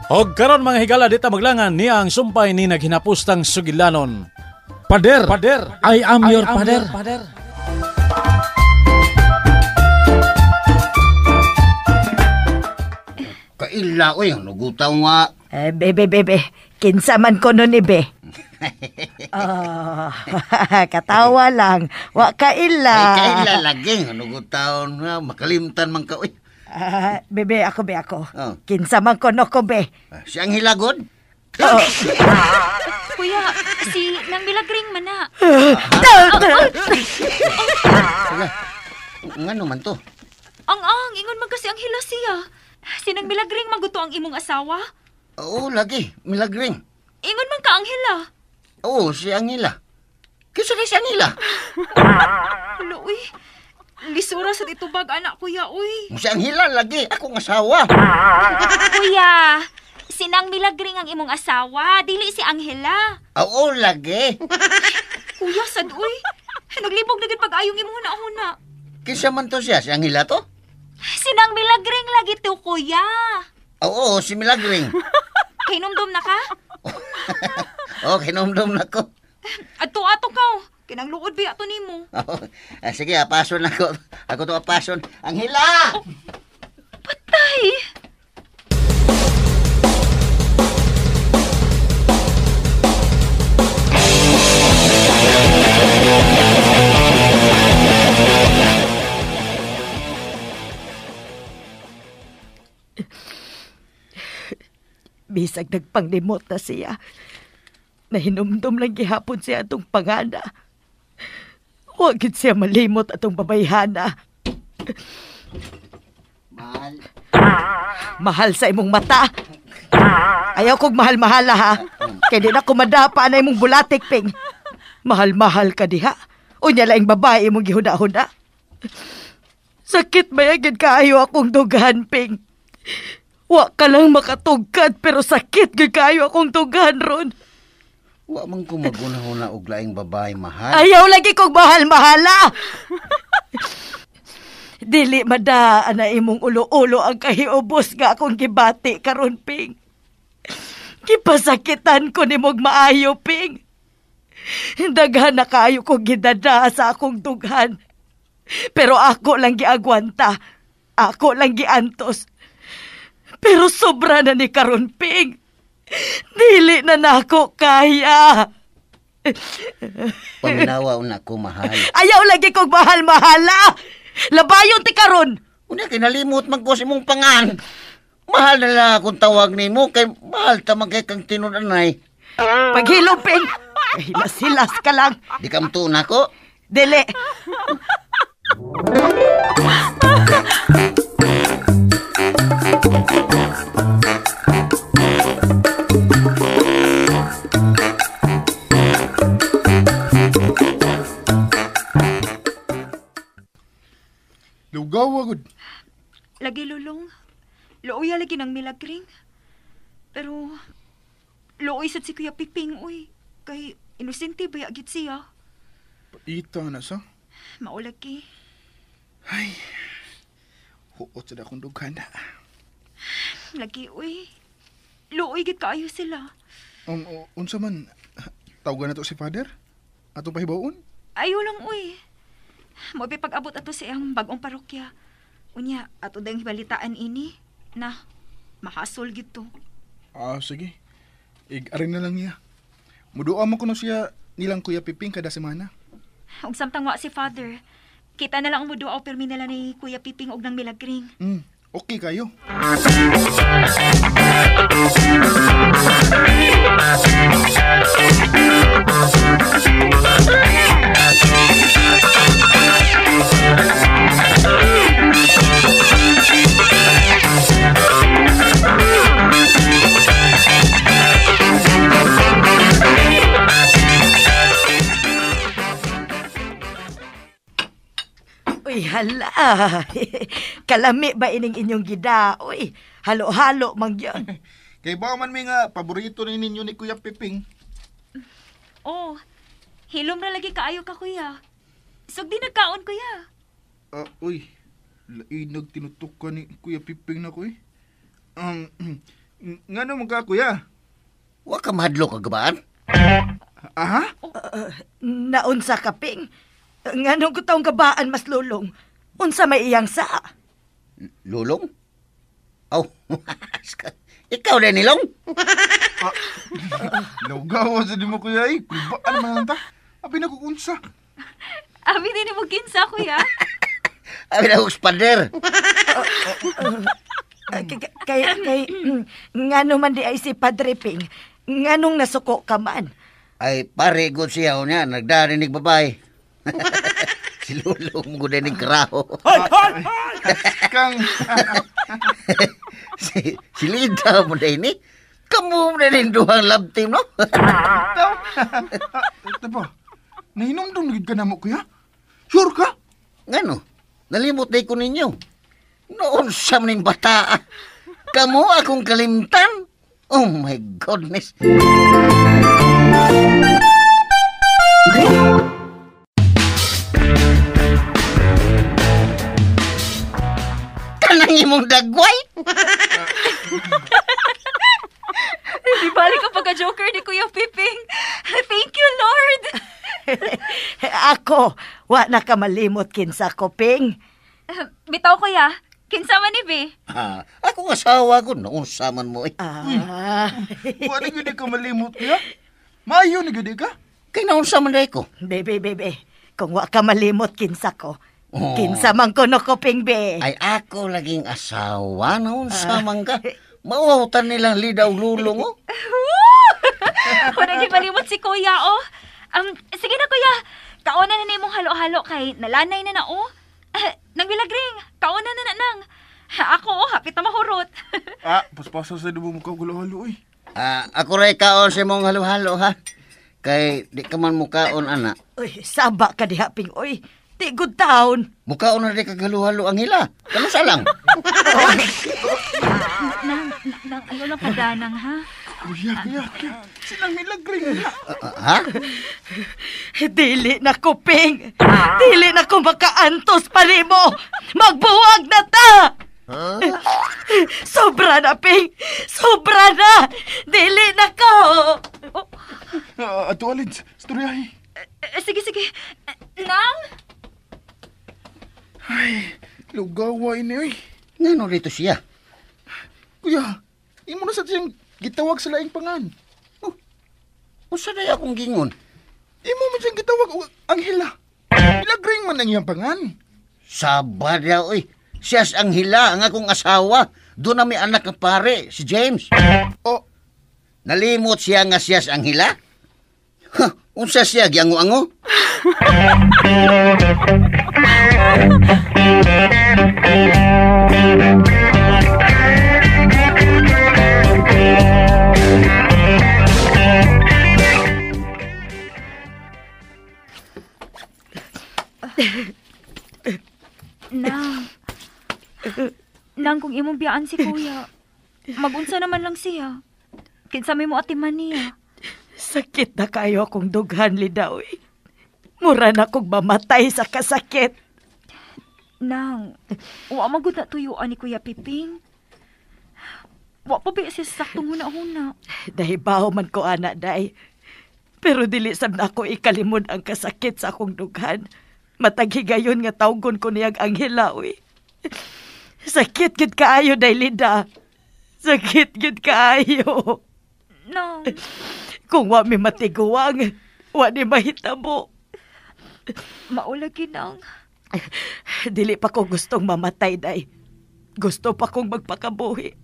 Og karon mga higala dita maglangan niya ang sumpay ni naghinapustang sugilanon. Pader, I am your pader. Kaila, oy, nugutaw nga. Bebe, kinsa man ko nun ibe. Katawa lang, wa kaila. Ay, kaila lagi, nugutaw nga, makalimtan man ka, oy. Bebe, ako. Oh. Kinsa man ko no ko be. Siyang hilagod? Kuya, si Nang Milagring man na. Nga naman to. Ang, ingon man kasi ang hila siya. Si Nang Milagring maguto ang imong asawa. Oo, lagi, milagring. Ingon man ka ang hila. Oo, siyang hila. Kisa na siyang hila. Hala, uy. Lisura sa ditubag, anak, kuya, uy. Siyang hila lagi, akong asawa. Kuya, si Nang Milagring ang imong asawa, dili si Angela. Oo, lagi. Kuya, sad, uy. Naglibog na gid pag-ayong imong huna-huna. Kisa man to siya, siyang hila to? Si Nang Milagring lagi to, kuya. Oo, si milagring. Hinumdum na ka? Oo, kinumdum na ko. Ato-ato ka. Kinangluod ba ato nimo? Oh, sige, apason ako. Ako to apason. Ang hila! Patay! Bisag nagpanglimot na siya. Nahinumdum lang gihapon siya atong pangana. Huwag gid siya malimot atong babayhana. Mahal. Mahal sa imong mata. Ayaw kog mahal-mahala ha. Kaya di na kumadapa na imong bulatik, Ping. Mahal-mahal ka diha. Unya laing babae imong gihuda-huda. Sakit ba yagid kaayo akong dugan, Ping. Wa ka lang makatugkad pero sakit gid kaayo akong dugan ron. Wa man ko magunahuna og laing babae, mahal. Ayaw lagi kog mahal-mahala. Dili madaan na imong ulo-ulo ang kahiubos nga akong gibati karon, Ping. Kipasakitan ko nimog maayo, Ping. Daghan na kaayo kong gidada sa akong dughan. Pero ako lang giagwanta. Ako lang giantos. Pero sobra na ni karon, Ping. Dili na nako kaya. Paminawa una ko, mahal. Ayaw lagi kong mahal-mahala. Labayon ti karon. Una kinalimot man ko sa imong pangan. Mahal na lang akong tawag nimo kay mahal ta man kay kang tinunanay. Paghilom, Ping. Hilas-hilas ka lang. Di ka mtuon ako? Dili. Lugaw agad. Lagi lulong. Looya lagi ng Milagring. Pero, looy sad si Kuya Piping, uy. Kay, inosente ba yagit siya? Paita na sa. Maulagi. Ay, huot sa akong dughan na. Lagi, uy. Looy gid kaayo sila. Unsa man, tawagan na to si father? Atong pahibawon? Ayaw lang, uy. Mo pag-abot ato sa iyang bagong parokya. Unya, ato dang balitaan ini na mahasol gito. Sige. Arin na lang niya. Muduwa mo ko siya nilang Kuya Piping kada semana. Ug samtang wa si father, kita na lang ang muduwa o permi nila ni Kuya Piping og nang Milagring. Okay kayo. Uy, hala. Kalami ba ining inyong gida? Uy, halo-halo mang yun. Kay ba man may nga paborito na ninyo ni Kuya Piping? Oh, hilom na lagi kaayo ka, kuya. Sug di nagkaon, kuya. Uy, lainag tinutok ka ni Kuya Piping na ko eh. Ngano man ka, kuya? Wa ka mahadlok kagabaan? Aha? Naunsa ka, Ping? Nganong ko taong kabaan, mas lulong? Unsa may iyang sa? Lulong? Aw, ikaw din nilong? Lugaw sa di mo, kuya eh. Kulbaan man ta. Abi na kukunsa. Abi din mo kinsa, kuya. Abi na pader. Kay, ngano man di ay si Padre Ping? Nganong nasuko ka man? Ay, pare, good siya niya. Nagdarinig babae. Si Lulong ko din karaho. Kang... si Lida mo na ini. Kamu mo na rin duhang love team, no? Ito pa. Nahinomdong nagid ka na mo, kuya? Sure ka? Ngano? Nalimot na ko ninyo. Noon sa maning bata. Kamu akong kalimtan. Oh my goodness. Kanang imong dagway? Di balik ka pagka-joker ni Kuya Piping. Thank you, Lord. Ako, wa na ka malimot kinsa ko, Ping. Bitaw, kuya. Kinsa man ni Be? Ako asawa ko. Noon saman mo eh. Wala gudi ka malimot, kuya? Mayo na gudi ka? Kay naon saman na ko. Bebe, kung wa ka malimot kinsa ko, Oh. kinsa man ko no ko, Ping, be. Ay ako laging asawa. Noon saman ka. Mawawtan nilang lidaw lulong, oh. Kung naging malimot si kuya, oh. Sige na, kuya. Kauna na na mong halo-halo kay nalanay na na, oh. Nang bilagring, kauna na nang. Ako, oh, hapit na mahurot. Paspasa sa dumo mo ka gulo-halo, eh. Ako rin kaon sa mong halo-halo, ha? Kay di ka man mukaon, anak. Uy, saba ka diha, Ping, uy. Di good town. Mukaon na rin kagalo-halo ang hila. Kamu salang. Nang, ayaw lang padanang, ha? Kuya. Silang milagring. Ha? Dili na ko, Ping. Dili na ko makaantos pa nimo. Magbuwag na ta. Sobra na, Ping. Sobra na. Dili na ko. Ato alin, storyahe. Sige. Nang? Ay, lugawa ini, eh. Ngano rito siya? Kuya, imo na sa siyang gitawag sa laing pangan. Usa na akong gingon. Imo man siyang gitawag og anghela. Milagring man ang iyang pangan. Sabad yaw, eh. Siyas ang hila, ang akong asawa. Doon na may anak ng pare, si James. O, Nalimot siya nga siyas ang hila? Unsa siya, giango-ango? Nang kung imong biyaan si kuya, magunsa naman lang siya. Kinsa may mo atiman niya. Sakit na kayo akong dughan, Lidaw. Mura na kong mamatay sa kasakit. Nang, wa magud na tuyuan ni Kuya Piping. Wa pa ba siya saktong huna-huna. Dahibaw man ko, anak, day. Pero dili sab na ako ikalimod ang kasakit sa akong dughan. Mataghigayon nga tawgon ko niyag anghela, uy. Sakit gid kaayo, day, Lida. Sakit gid kaayo. Nang, Kung wa mi matiguang, wa ni mahitabo. maulagi nang. Dili pa ko gustong mamatay, day. Gusto pa kong magpakabuhi.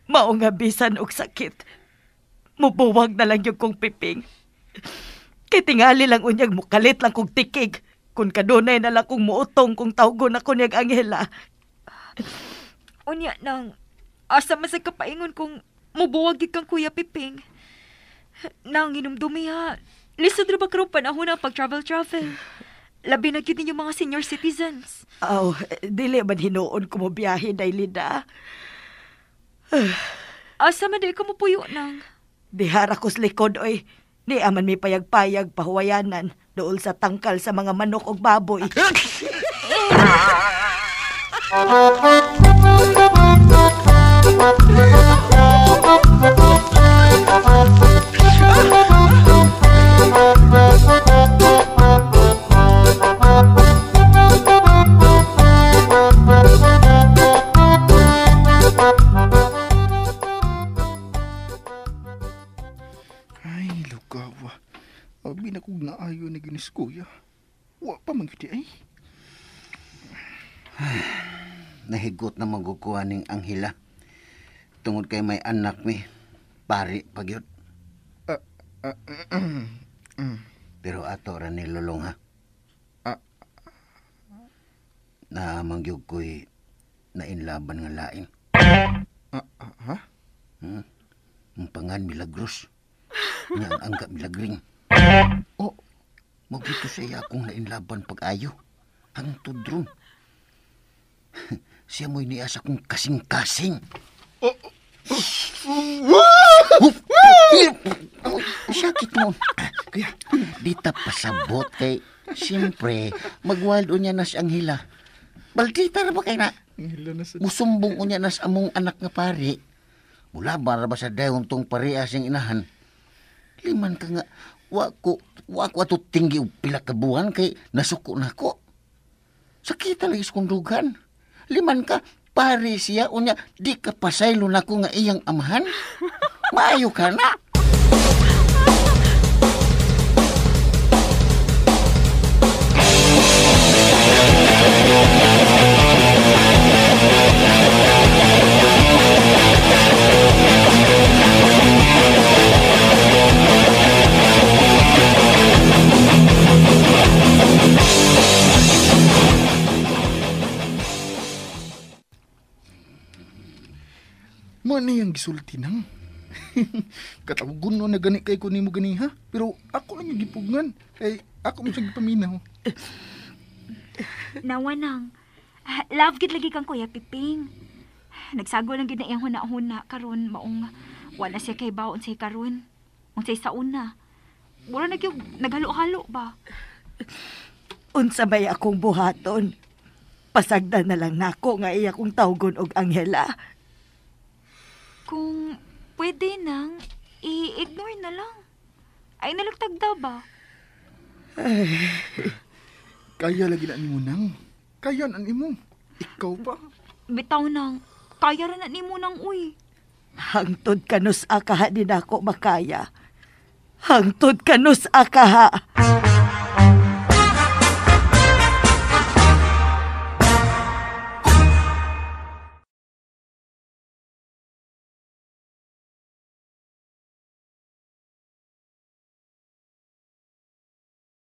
Mao nga bisan og sakit. Mubuwag na lang yung kong Piping. Kay tingali lang unyag mukalit lang kong tikig. Kung kadunay na lang kong muutong kung tawgon ako niyag anghela. Unya nang, asa masay kapaingon kung mubuwag kang Kuya Piping. Nang inumdumi ha, lisod ra ba karong panahon ang pag-travel-travel? Labi na gyud ninyo mga senior citizens. Aw, dili man hinuon ko mo biyahe, day, Lida. Asa man di ka mo puyo nang? Bihara kos likod, oy. Di aman mi payag-payag pahuwayanan dool sa tangkal sa mga manok og baboy. Ay, lugawa. Abi na kong naayo na ginis kuya. Wa pa man giti ay. Nahigot na magkukuha ning Anghela. Tungod kay may anak mi. Pari pagyot. Pero ato ra ni Lulong ha. Na mangyog ko'y nainlaban nga lain. Ha? Ang pangan milagros. Nga ang angka milagring. Oh, Magito sa iya akong nainlaban pag-ayo. Hangtod ron. Siya mo'y nias akong kasing-kasing. Sakit mo. Kuya, Di ta pasabot kay siyempre magwaldo niya na si Anghela. Baldita na ba kay na? Anghela na sa... Musumbong unya nas among anak nga pari. Mula bara ba sa dayon tong paria siyang inahan. Liman ka nga, wako ato tinggi og pila ka buwan kay nasuko na ko. Sakita lagi sa kundugan. Liman ka, pari siya, unya, di ka pasaylo na ko nga iyang amahan. Maayo ka na. Mani ang gisulti nang. Katawagon no na gani kay ko nimo gani ha. Pero ako lang yung gipugngan. Kay ako mo siyang gipaminaw. Nawanang. Love gid lagi kang Kuya Piping. Nagsago lang gid na iyang huna-huna karon maong wala siya kay baon say karon. Unsay sa una. Wala na gyud naghalo-halo ba? Unsa bay akong buhaton? Pasagdan na lang nako nga iya kong tawgon og Anghela. Kung pwede nang i-ignore na lang. Ay nalagtag daw ba? Kaya lagi na nimo nang. Kaya na nimo. Ikaw pa. Bitaw nang kaya ra na nimo nang uy. Hangtod kanus akaha din ako makaya. Hangtod kanus akaha.